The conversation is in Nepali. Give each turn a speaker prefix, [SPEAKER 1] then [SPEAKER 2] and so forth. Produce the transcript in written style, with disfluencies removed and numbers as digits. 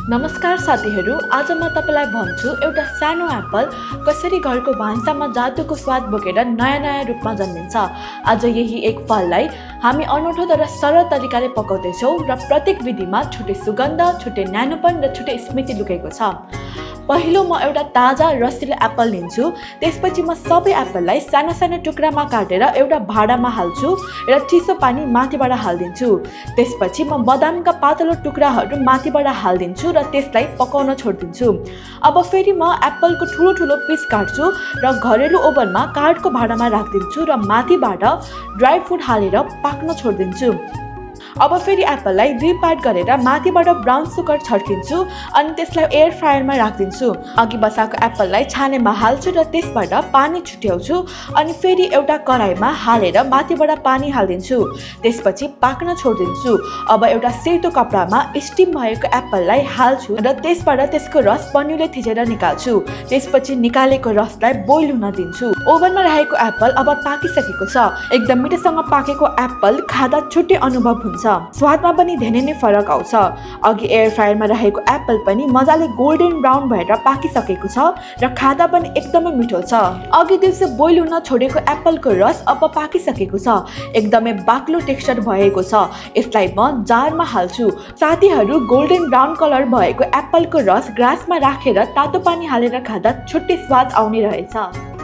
[SPEAKER 1] नमस्कार साथीहरू, आज म तपाईलाई भन्छु एउटा सानो एप्पल कसरी घरको भान्सामा जादुको स्वाद बोकेर नयाँ रूपमा जन्मिन्छ। आज यही एक फललाई हामी अनौठो तर सरल तरिकाले पकाउँदैछौँ र प्रत्येक विधिमा छुट्टै सुगन्ध, छुट्टै न्यानोपन र छुट्टै स्मृति लुकेको छ। पहिलो म एउटा ताजा रसिलो एप्पल लिन्छु। त्यसपछि म सबै एप्पललाई साना साना टुक्रामा काटेर एउटा भाँडामा हाल्छु र चिसो पानी माथिबाट हालिदिन्छु। त्यसपछि म बदामका पातलो टुक्राहरू माथिबाट हालिदिन्छु र त्यसलाई पकाउन छोडिदिन्छु। अब फेरि म एप्पलको ठुलो ठुलो पिस काट्छु र घरेलु ओभनमा काठको भाँडामा राखिदिन्छु र माथिबाट ड्राई फ्रुट हालेर पाक्न छोडिदिन्छु। अब फेरि एप्पललाई दुई पार्ट गरेर माथिबाट ब्राउन सुगर छर्किन्छु अनि त्यसलाई एयर फ्रायरमा राखिदिन्छु। अघि बसाएको एप्पललाई छानेमा हाल्छु र त्यसबाट पानी छुट्याउँछु अनि फेरि एउटा कराईमा हालेर माथिबाट पानी हालिदिन्छु। त्यसपछि पाक्न छोडिदिन्छु। अब एउटा सेतो कपडामा स्टिम भएको एप्पललाई हाल्छु र त्यसबाट त्यसको रस पन्युले थिचेर निकाल्छु। त्यसपछि निकालेको रसलाई बोइल हुन दिन्छु। ओभनमा राखेको एप्पल अब पाकिसकेको छ। एकदम मिठोसँग पाकेको एप्पल खाँदा छुट्टै अनुभव हुन्छ। स्वादमा पनि धेरै नै फरक आउँछ। अघि एयर फ्रायरमा राखेको एप्पल पनि मजाले गोल्डन ब्राउन भएर पाकिसकेको छ र खाँदा पनि एकदमै मिठो छ। अघि दिउँसो बोइल हुन छोडेको एप्पलको रस अब पाकिसकेको छ। एकदमै बाक्लो टेक्सचर भएको छ। यसलाई म जारमा हाल्छु। साथीहरू, गोल्डन ब्राउन कलर भएको एप्पलको रस ग्लासमा राखेर तातो पानी हालेर खाँदा छुट्टै स्वाद आउने रहेछ।